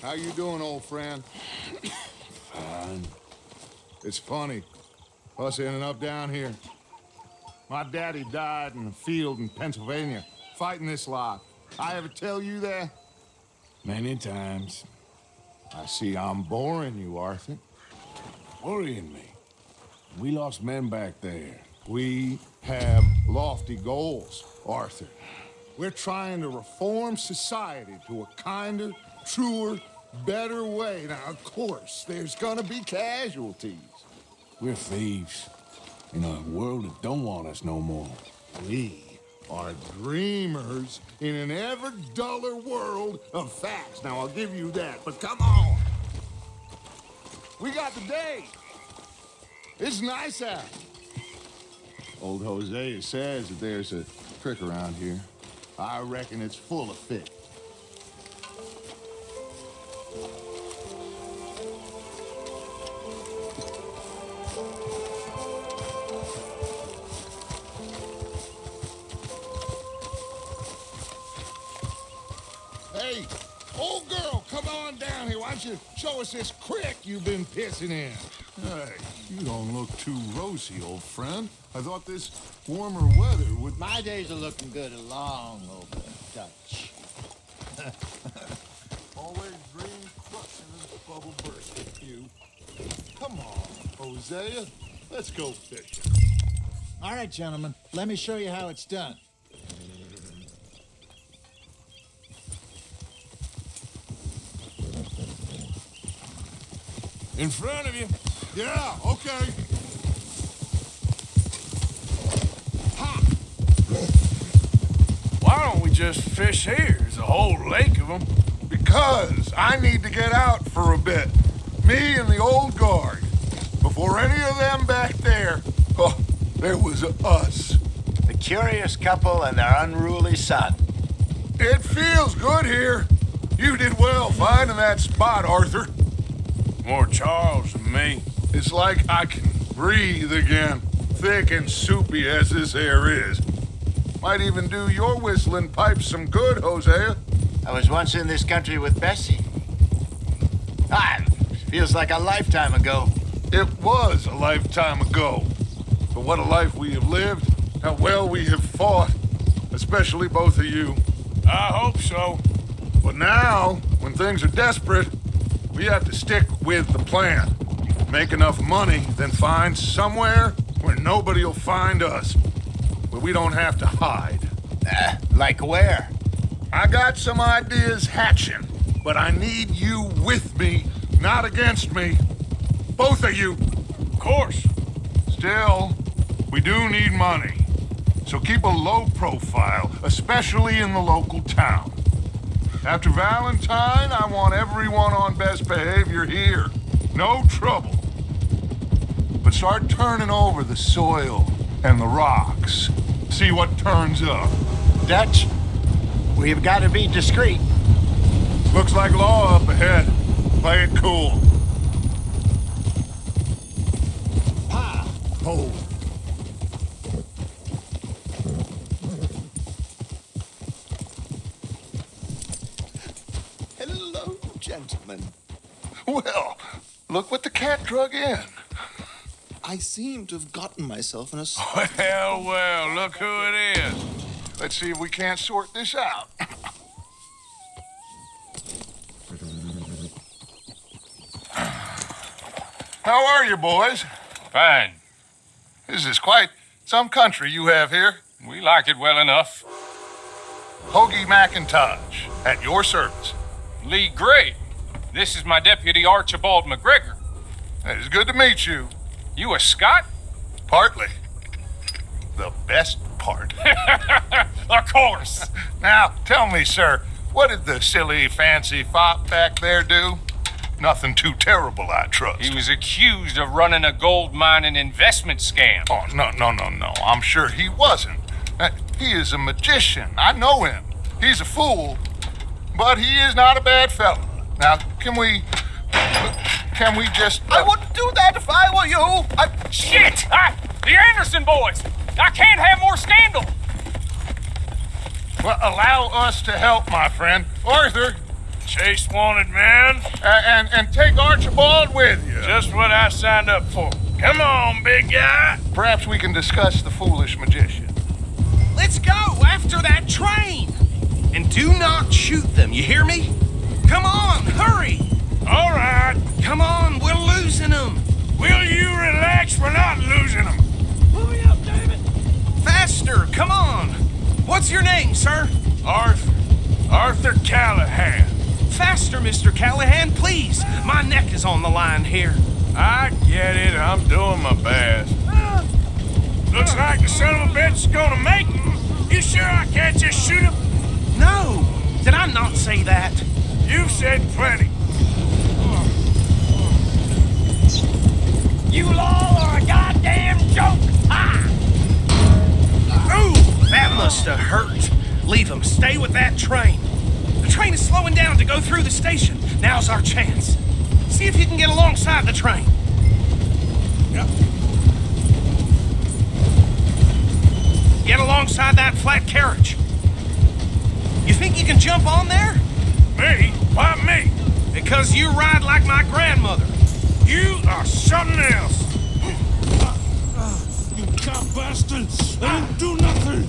How you doing, old friend? Fine. It's funny, us ending up down here. My daddy died in a field in Pennsylvania, fighting this lot. I ever tell you that? Many times. I see I'm boring you, Arthur. Worrying me. We lost men back there. We have lofty goals, Arthur. We're trying to reform society to a kinder, truer, better way. Now, of course, there's gonna be casualties. We're thieves in a world that don't want us no more. We are dreamers in an ever duller world of facts. Now, I'll give you that, but come on. We got the day. It's nice out. Old Hosea says that there's a trick around here. I reckon it's full of fish. Hey, old girl, come on down here. Why don't you show us this creek you've been pissing in? Hey, you don't look too rosy, old friend. I thought this warmer weather would... My days are looking good along over Dutch. Always dream crushing this bubble burst with you. Come on, Hosea. Let's go fishing. All right, gentlemen, let me show you how it's done. In front of you. Yeah, okay. Why don't we just fish here? There's a whole lake of them. Because I need to get out for a bit. Me and the old guard. Before any of them back there, oh, there was us. The curious couple and their unruly son. It feels good here. You did well finding that spot, Arthur. More Charles than me. It's like I can breathe again, thick and soupy as this air is. Might even do your whistling pipes some good, Hosea. I was once in this country with Bessie. Feels like a lifetime ago. It was a lifetime ago. But what a life we have lived, how well we have fought, especially both of you. I hope so. But now, when things are desperate, we have to stick with the plan. Make enough money, then find somewhere where nobody will find us. Where we don't have to hide. Like where? I got some ideas hatching, but I need you with me, not against me. Both of you. Of course. Still, we do need money. So keep a low profile, especially in the local town. After Valentine, I want everyone on best behavior here. No trouble. But start turning over the soil and the rocks. See what turns up. Dutch, we've got to be discreet. Looks like law up ahead. Play it cool. Oh. Hello, gentlemen. Well, look what the cat drug in. I seem to have gotten myself in a... Well, look who it is. Let's see if we can't sort this out. How are you, boys? Fine. This is quite some country you have here. We like it well enough. Hoagie McIntosh, at your service. Lee Gray. This is my deputy Archibald McGregor. It is good to meet you. You a Scot? Partly. The best part. Of course. Now, tell me, sir, What did the silly, fancy fop back there do? Nothing too terrible, I trust. He was accused of running a gold mining investment scam. Oh, no. I'm sure he wasn't. He is a magician. I know him. He's a fool, but he is not a bad fella. Now, can we just... I wouldn't do that if I were you. Shit! The Anderson boys! I can't have more scandal! Well, allow us to help, my friend. Arthur. Chase wanted man. And take Archibald with you. Just what I signed up for. Come on, big guy. Perhaps we can discuss the foolish magician. Let's go after that train! And do not shoot them, you hear me? Come on, hurry! All right. Come on, we're losing them! Will you relax? We're not losing them. Hurry up, David! Faster, come on! What's your name, sir? Arthur Callahan. Faster, Mr. Callahan, please! My neck is on the line here. I get it. I'm doing my best. Looks like the son of a bitch is gonna make it. You sure I can't just shoot him? No! Did I not say that? You've said plenty. You all are a goddamn joke! Ooh, that must have hurt. Leave him. Stay with that train. The train is slowing down to go through the station. Now's our chance. See if you can get alongside the train. Yep. Get alongside that flat carriage. You think you can jump on there? Me? Why me? Because you ride like my grandmother. You are something else. You cop bastards! I didn't do nothing!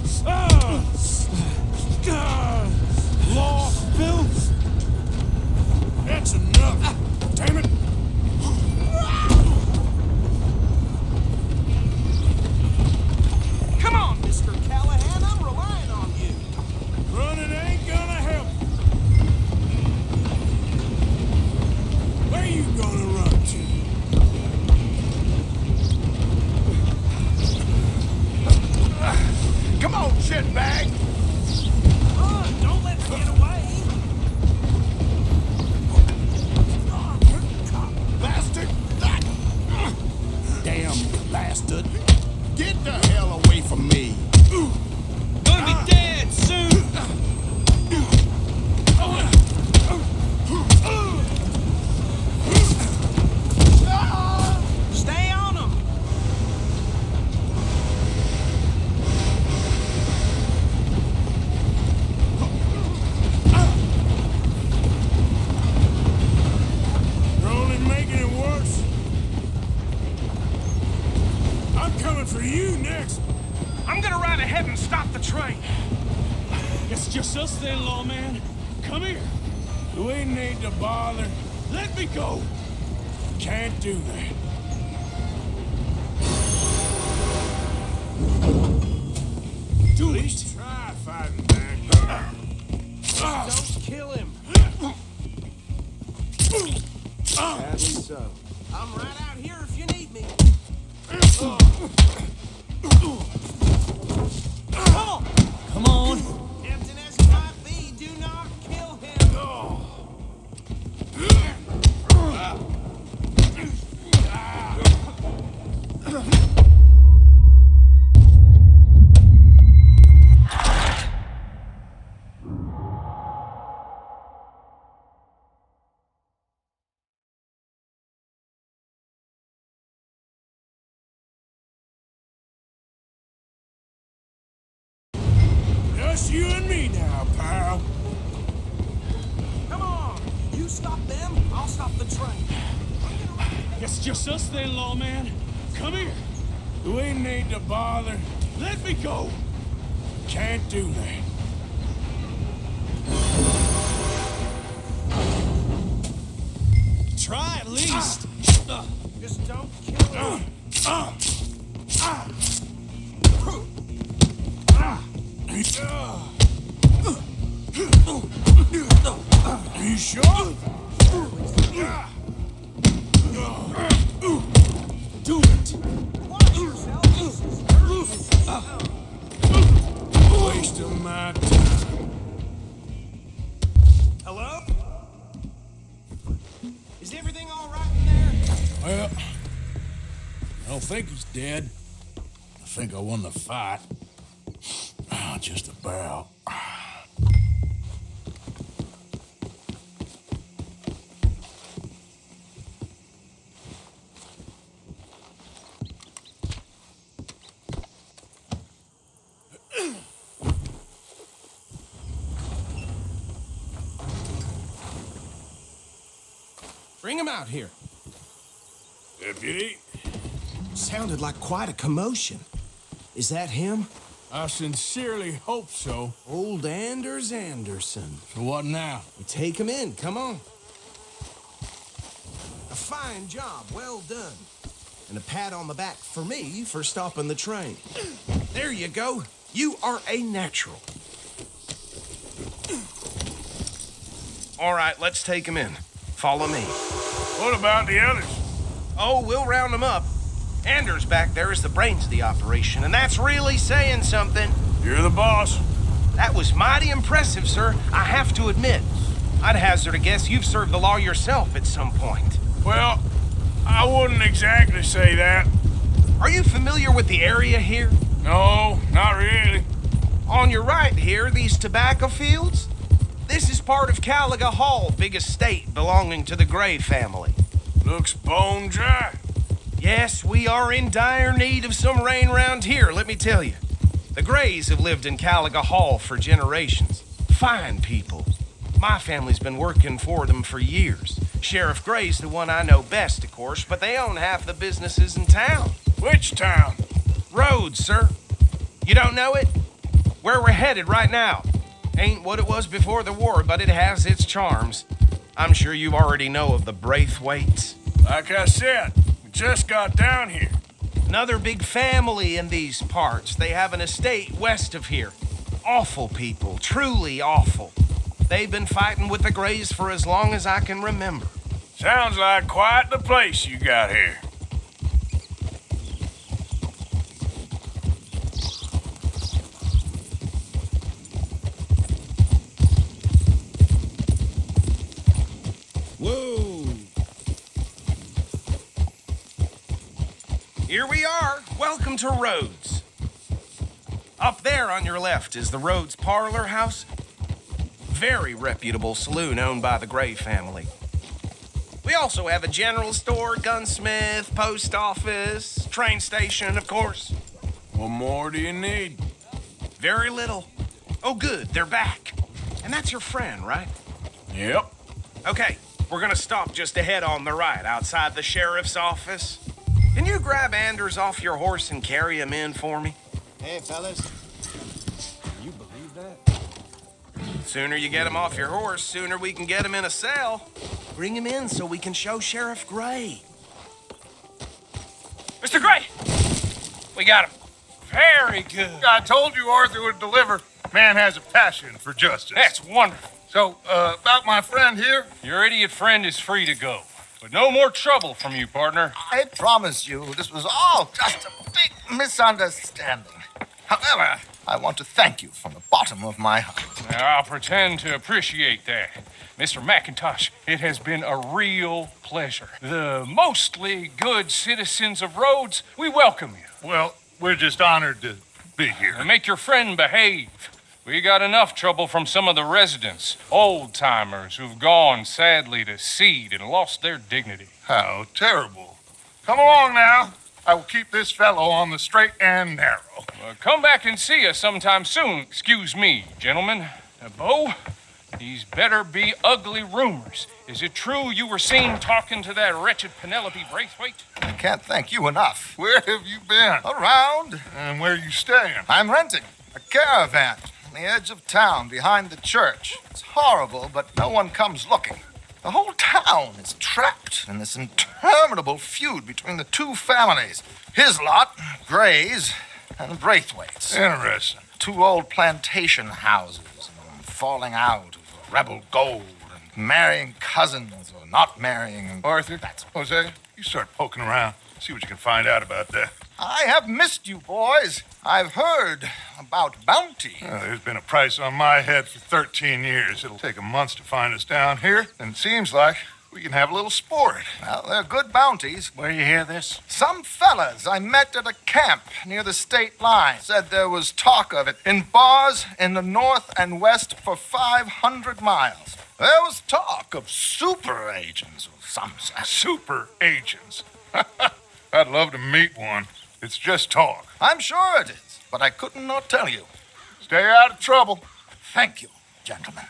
Law, Bill! That's enough. Damn it. Come on, Mr. Callahan. I'm relying on you. Running ain't gonna help. Where you gonna run to? Come on, shitbag. Run, don't let me get away. Bastard! Damn bastard! Get the hell away from me! Gonna be dead soon. Stay on him. You're only making it worse. I'm coming for you next. I'm gonna ride ahead and stop the train. It's just us then, lawman. Come here. We need to bother. Let me go. Can't do that. Do it. Try fighting back. Don't kill him. Sadly so. I'm right out here if you need me. Come on. Captain S5B, do not kill him. Just you and me now, pal. Come on. You stop them, I'll stop the train. It's just us then, lawman. Come here. We need to bother. Let me go. Can't do that. Try at least. Just don't kill him. Are you sure? Do it. Watch yourself. This is Waste of my time. Well, I don't think he's dead. I think I won the fight. Just about. Bring him out here. Deputy, Sounded like quite a commotion. Is that him? I sincerely hope so. Old Anders Anderson. So what now? Take him in, come on. A fine job, well done. And a pat on the back for me for stopping the train. There you go. You are a natural. All right, let's take him in. Follow me. What about the others? Oh, we'll round them up. Anders back there is the brains of the operation, and that's really saying something. You're the boss. That was mighty impressive, sir. I have to admit. I'd hazard a guess you've served the law yourself at some point. Well, I wouldn't exactly say that. Are you familiar with the area here? No, not really. On your right here, these tobacco fields? This is part of Caliga Hall, big estate belonging to the Gray family. Looks bone dry. Yes, we are in dire need of some rain round here, let me tell you. The Grays have lived in Caliga Hall for generations. Fine people. My family's been working for them for years. Sheriff Gray's the one I know best, of course, but they own half the businesses in town. Which town? Rhodes, sir. You don't know it? Where we're headed right now. Ain't what it was before the war, but it has its charms. I'm sure you already know of the Braithwaites. Like I said, we just got down here. Another big family in these parts. They have an estate west of here. Awful people, truly awful. They've been fighting with the Grays for as long as I can remember. Sounds like quite the place you got here. Whoa! Here we are. Welcome to Rhodes. Up there on your left is the Rhodes Parlor House. Very reputable saloon owned by the Gray family. We also have a general store, gunsmith, post office, train station, of course. What more do you need? Very little. Oh, good, they're back. And that's your friend, right? Yep. Okay, we're gonna stop just ahead on the right, outside the sheriff's office. Can you grab Anders off your horse and carry him in for me? Hey, fellas. Can you believe that? Sooner you get him off your horse, sooner we can get him in a cell. Bring him in so we can show Sheriff Gray. Mr. Gray! We got him. Very good. I told you Arthur would deliver. Man has a passion for justice. That's wonderful. So, about my friend here? Your idiot friend is free to go. But no more trouble from you, partner. I promise you this was all just a big misunderstanding. However, I want to thank you from the bottom of my heart. Now, I'll pretend to appreciate that. Mr. McIntosh, it has been a real pleasure. The mostly good citizens of Rhodes, we welcome you. Well, we're just honored to be here. And make your friend behave. We got enough trouble from some of the residents, old-timers who've gone, sadly, to seed and lost their dignity. How terrible. Come along now. I will keep this fellow on the straight and narrow. Come back and see us sometime soon. Excuse me, gentlemen. Bo, these better be ugly rumors. Is it true you were seen talking to that wretched Penelope Braithwaite? I can't thank you enough. Where have you been? Around, And where are you staying? I'm renting a caravan on the edge of town behind the church. It's horrible, but no one comes looking. The whole town is trapped in this interminable feud between the two families. His lot, Gray's, and Braithwaite's. Interesting. Two old plantation houses, falling out of rebel gold, and marrying cousins or not marrying. Arthur, That's Jose, you start poking around. See what you can find out about that. I have missed you, boys. I've heard about bounty. There's been a price on my head for 13 years. It'll take a month to find us down here, and it seems like We can have a little sport. Well, they're good bounties. Where you hear this? Some fellas I met at a camp near the state line said there was talk of it in bars in the north and west for 500 miles. There was talk of super agents or some such. Super agents. I'd love to meet one. It's just talk. I'm sure it is, but I couldn't not tell you. Stay out of trouble. Thank you, gentlemen.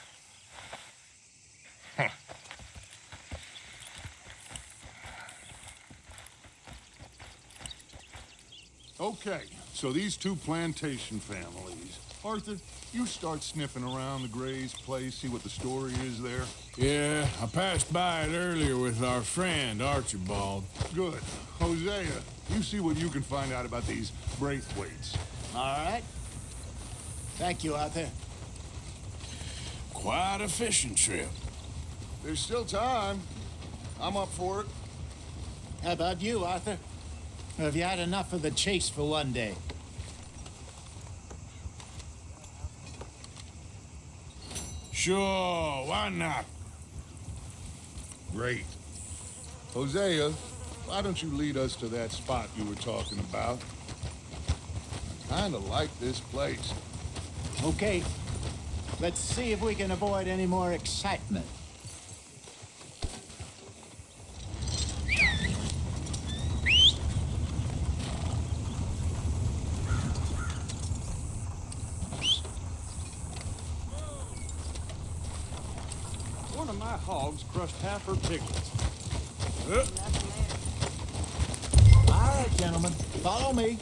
Okay, so these two plantation families. Arthur, you start sniffing around the Gray's place, see what the story is there. Yeah, I passed by it earlier with our friend, Archibald. Good. Hosea, you see what you can find out about these Braithwaites. All right. Thank you, Arthur. Quite a fishing trip. There's still time. I'm up for it. How about you, Arthur? Or have you had enough of the chase for one day? Sure, why not? Great. Hosea, why don't you lead us to that spot you were talking about? I kinda like this place. Okay. Let's see if we can avoid any more excitement. One of my hogs crushed half her piglets. All right, gentlemen. Follow me.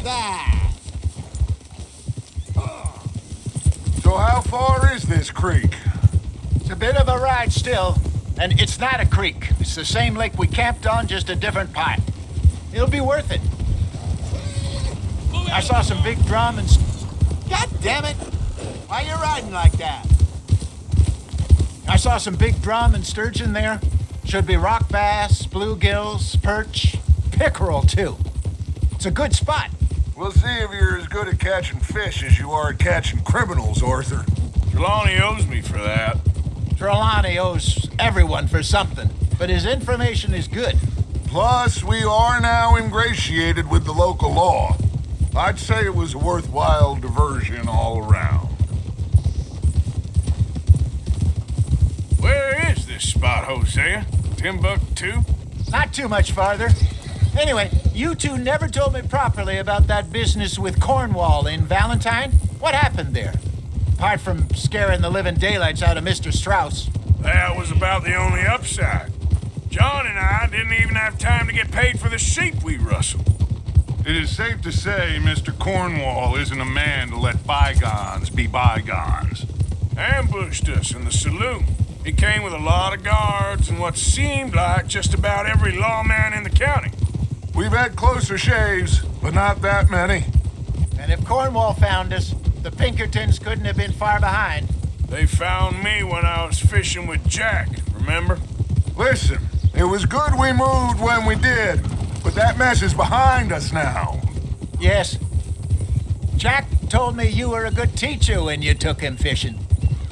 There. So how far is this creek? It's a bit of a ride still, and it's not a creek. It's the same lake we camped on, just a different part. It'll be worth it. I saw some big drum and... God damn it! Why you riding like that? I saw some big drum and sturgeon there. Should be rock bass, bluegills, perch, pickerel too. It's a good spot. We'll see if you're as good at catching fish as you are at catching criminals, Arthur. Trelawney owes me for that. Trelawney owes everyone for something, but his information is good. Plus, we are now ingratiated with the local law. I'd say it was a worthwhile diversion all around. Where is this spot, Hosea? Timbuktu? Not too much farther. Anyway, you two never told me properly about that business with Cornwall in Valentine. What happened there? Apart from scaring the living daylights out of Mr. Strauss. That was about the only upside. John and I didn't even have time to get paid for the sheep we rustled. It is safe to say Mr. Cornwall isn't a man to let bygones be bygones. Ambushed us in the saloon. He came with a lot of guards and what seemed like just about every lawman in the county. We've had closer shaves, but not that many. And if Cornwall found us, the Pinkertons couldn't have been far behind. They found me when I was fishing with Jack, remember? Listen, it was good we moved when we did, but that mess is behind us now. Yes. Jack told me you were a good teacher when you took him fishing.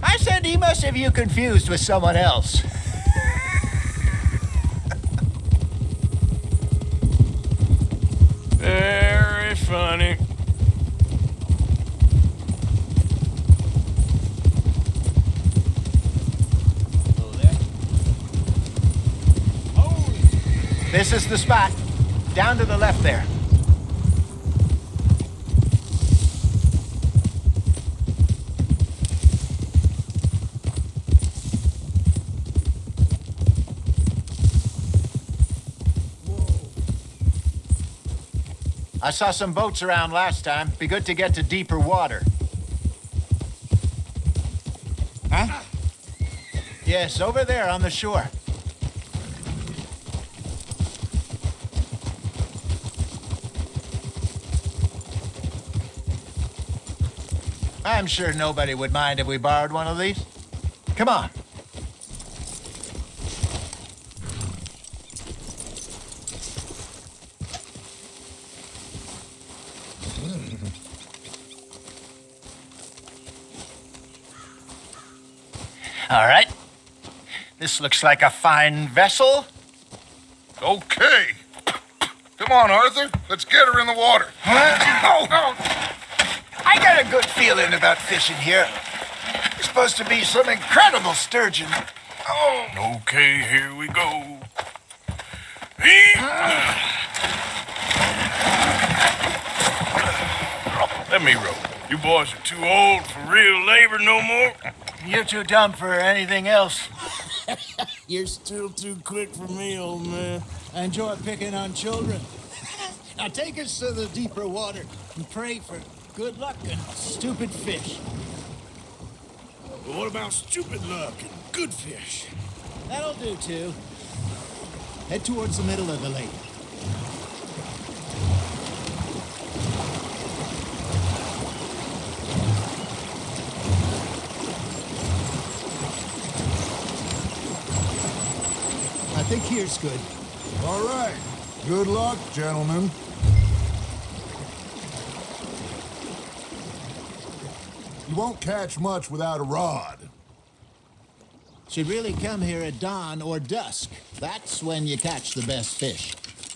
I said he must have you confused with someone else. Very funny. This is the spot. Down to the left there. I saw some boats around last time. Be good to get to deeper water. Huh? Yes, over there on the shore. I'm sure nobody would mind if we borrowed one of these. Come on. All right. This looks like a fine vessel. Okay. Come on, Arthur. Let's get her in the water. I got a good feeling about fishing here. There's supposed to be some incredible sturgeon. Oh. Okay, here we go. Let me row. You boys are too old for real labor no more. You're too dumb for anything else. You're still too quick for me, old man. I enjoy picking on children. Now take us to the deeper water and pray for good luck and stupid fish. But what about stupid luck and good fish? That'll do, too. Head towards the middle of the lake. I think here's good. All right. Good luck, gentlemen. You won't catch much without a rod. Should really come here at dawn or dusk. That's when you catch the best fish.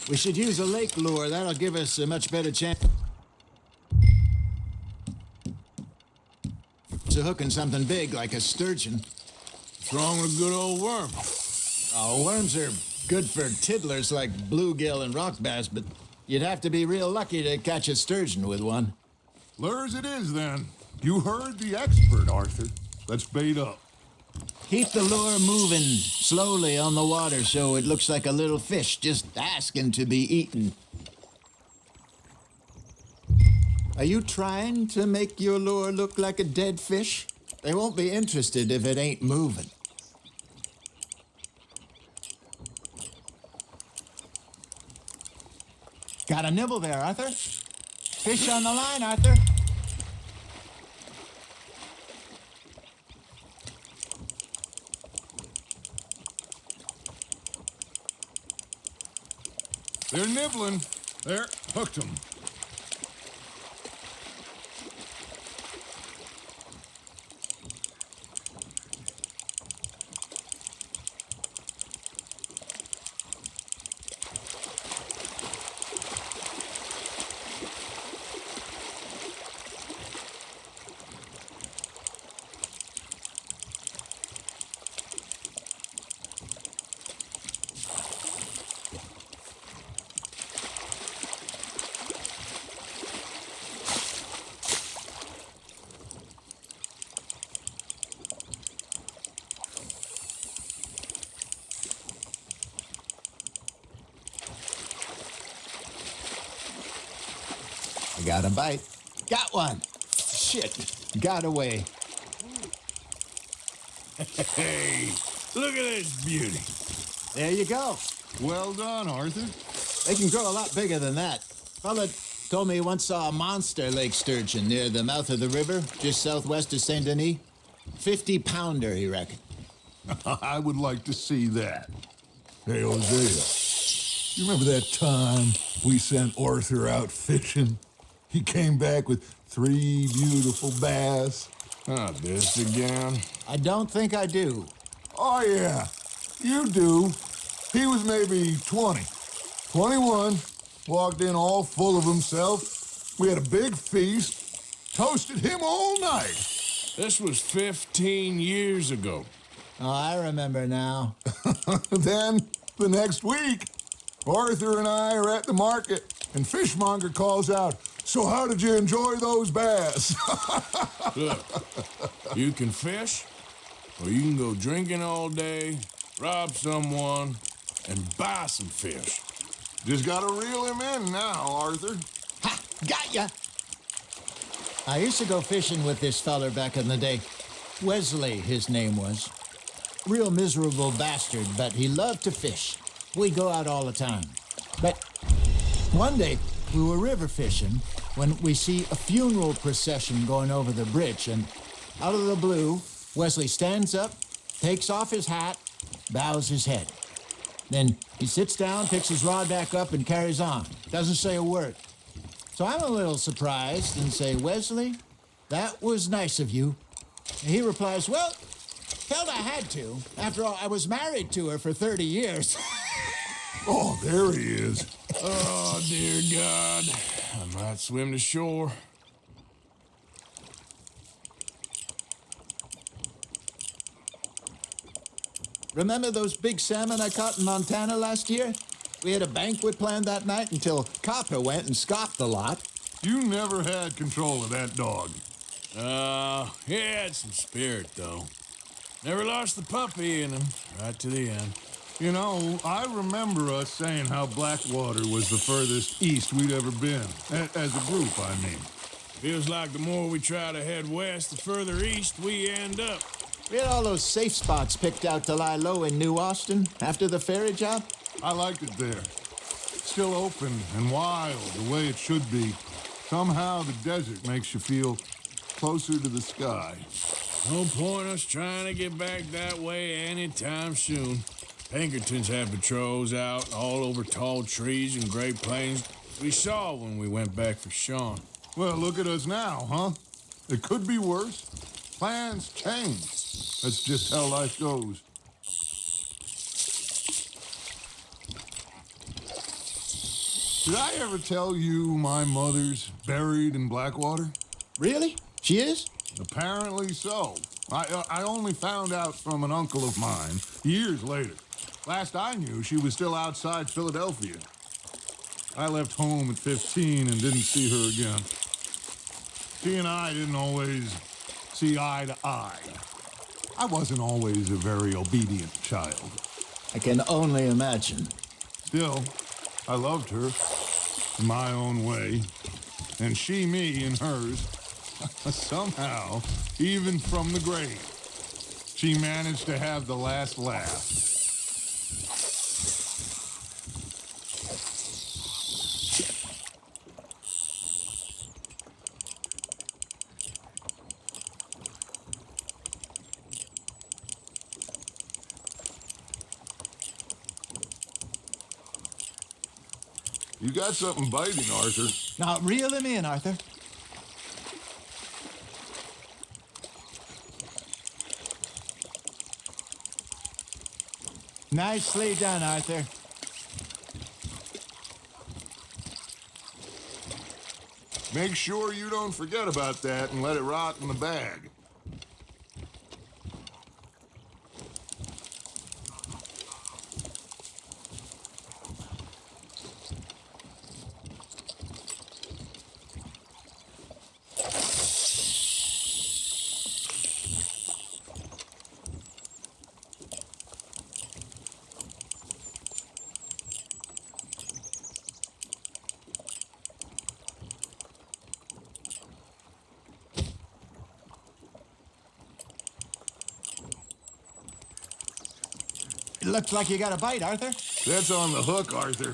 We should use a lake lure. That'll give us a much better chance of hooking something big like a sturgeon. What's wrong with a good old worm? Oh, worms are good for tiddlers like bluegill and rock bass, but you'd have to be real lucky to catch a sturgeon with one. Lures it is, then. You heard the expert, Arthur. Let's bait up. Keep the lure moving slowly on the water so it looks like a little fish just asking to be eaten. Are you trying to make your lure look like a dead fish? They won't be interested if it ain't moving. Got a nibble there, Arthur. Fish on the line, Arthur. They're nibbling. There, hooked them. I got a bite. Got one. Shit. Got away. Hey, look at this beauty. There you go. Well done, Arthur. They can grow a lot bigger than that. Fella told me he once saw a monster lake sturgeon near the mouth of the river, just southwest of Saint Denis. 50-pounder, he reckoned. I would like to see that. Hey, Hosea, you remember that time we sent Arthur out fishing? He came back with 3 beautiful bass. Not this again. I don't think I do. Oh, yeah, you do. He was maybe 20, 21, walked in all full of himself. We had a big feast, toasted him all night. This was 15 years ago. Oh, I remember now. Then, the next week, Arthur and I are at the market, and Fishmonger calls out, "So how did you enjoy those bass?" Look, you can fish, or you can go drinking all day, rob someone, and buy some fish. Just gotta reel him in now, Arthur. Ha! Got ya! I used to go fishing with this feller back in the day. Wesley, his name was. Real miserable bastard, but he loved to fish. We'd go out all the time. But one day, we were river fishing when we see a funeral procession going over the bridge, and out of the blue, Wesley stands up, takes off his hat, bows his head. Then he sits down, picks his rod back up, and carries on. Doesn't say a word. So I'm a little surprised and say, "Wesley, that was nice of you." And he replies, "Well, felt I had to. After all, I was married to her for 30 years. Oh, there he is. Oh, dear God. I might swim to shore. Remember those big salmon I caught in Montana last year? We had a banquet planned that night until Copper went and scoffed the lot. You never had control of that dog. He had some spirit, though. Never lost the puppy in him, right to the end. You know, I remember us saying how Blackwater was the furthest east we'd ever been. As a group, I mean. Feels like the more we try to head west, the further east we end up. We had all those safe spots picked out to lie low in New Austin after the ferry job. I liked it there. Still open and wild, the way it should be. Somehow the desert makes you feel closer to the sky. No point us trying to get back that way anytime soon. Pinkertons had patrols out all over tall trees and Great Plains. We saw when we went back for Sean. Well, look at us now, huh? It could be worse. Plans change. That's just how life goes. Did I ever tell you my mother's buried in Blackwater? Really? She is? Apparently so. I only found out from an uncle of mine years later. Last I knew, she was still outside Philadelphia. I left home at 15 and didn't see her again. She and I didn't always see eye to eye. I wasn't always a very obedient child. I can only imagine. Still, I loved her in my own way, and she me in hers. Somehow, even from the grave, she managed to have the last laugh. You got something biting, Arthur. Now, reel him in, Arthur. Nicely done, Arthur. Make sure you don't forget about that and let it rot in the bag. It looks like you got a bite, Arthur. That's on the hook, Arthur.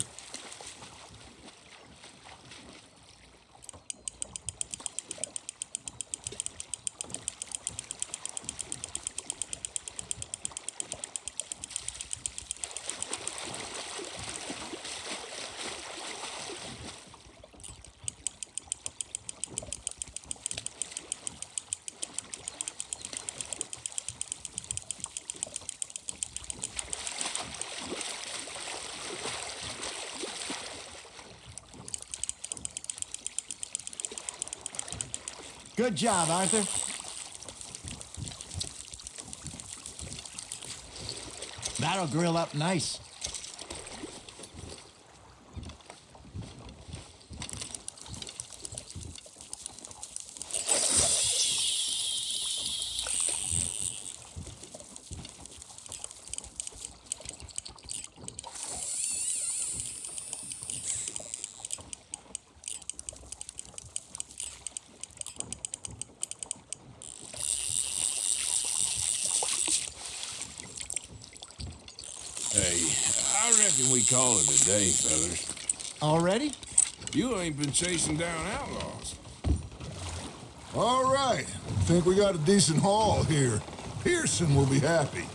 Good job, Arthur. That'll grill up nice. Hey, I reckon we call it a day, fellas. Already? You ain't been chasing down outlaws. All right. Think we got a decent haul here. Pearson will be happy.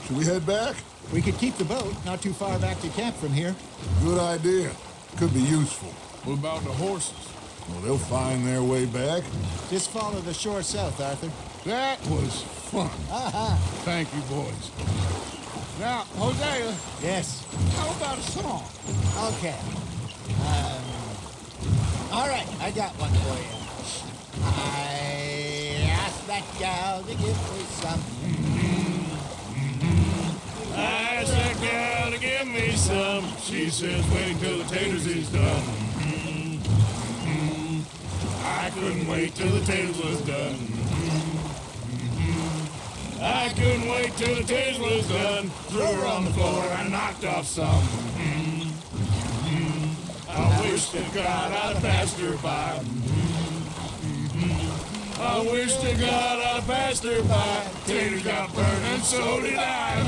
Should we head back? We could keep the boat not too far back to camp from here. Good idea. Could be useful. What about the horses? Well, they'll find their way back. Just follow the shore south, Arthur. That was fun. Thank you, boys. Now, Hosea, Yes. how about a song? Okay. All right, I got one for you. I asked that gal to give me some. I asked that gal to give me some. She says, wait till the taters is done. I couldn't wait till the taters was done. I couldn't wait till the taters was done. Threw her on the floor and knocked off some. I wish to God I'd passed her by. I wish to God I'd passed her by. Taters got burned and so did I.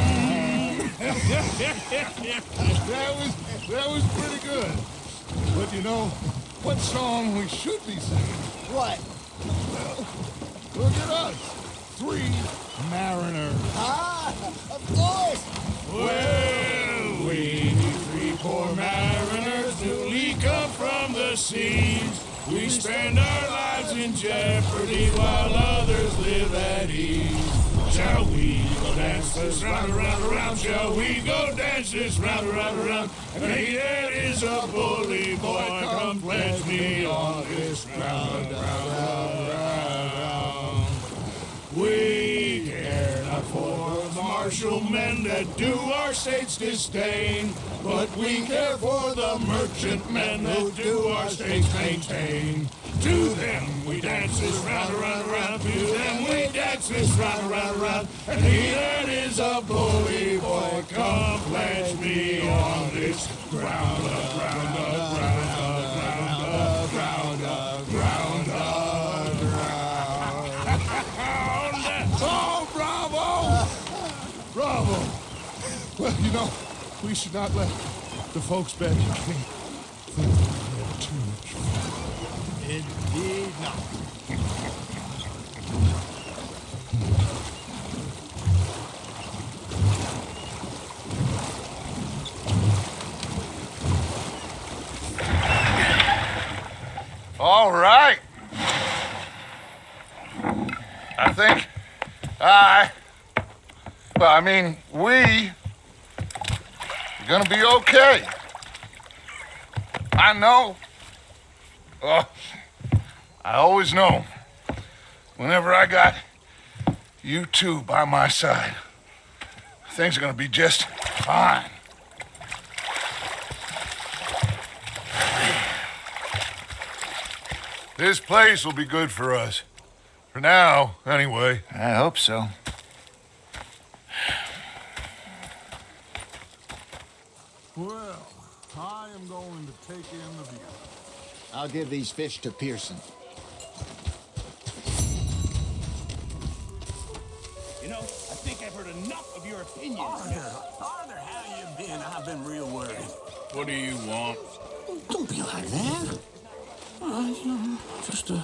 That was pretty good. But you know, what song we should be singing? What? Look at us. 3 mariners. Of course. Well, we 3 poor mariners newly come from the seas. We spend our lives in jeopardy while others live at ease. Shall we go dance this round, around, around? Shall we go dance this round, around, around? And he that is a bully boy, come pledge me on this round, round, round, round. We care not for the martial men that do our states disdain, but we care for the merchant men that do our states maintain. To them we dance this round, around, around. To them we dance this round, around, around. And he that is a bully boy, come pledge me on this ground, ground, ground, ground, ground, ground, ground, ground. Oh, bravo! Bravo! Well, you know, we should not let the folks back in camp think we had too much fun. Indeed not. All right. I think we're gonna be okay. I know. Oh, I always know. Whenever I got you two by my side, things are gonna be just fine. This place will be good for us. For now, anyway. I hope so. Well, I am going to take in the view. I'll give these fish to Pearson. You know, I think I've heard enough of your opinions. Arthur, how you been? I've been real worried. What do you want? Don't be like that. You know, just a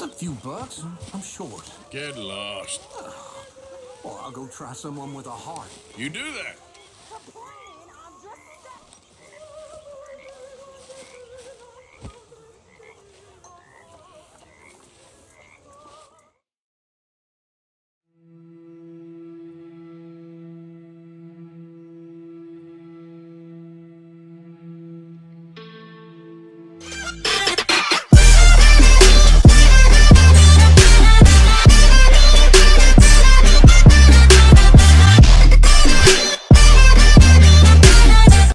few bucks. I'm short. Get lost. Or I'll go try someone with a heart. You do that.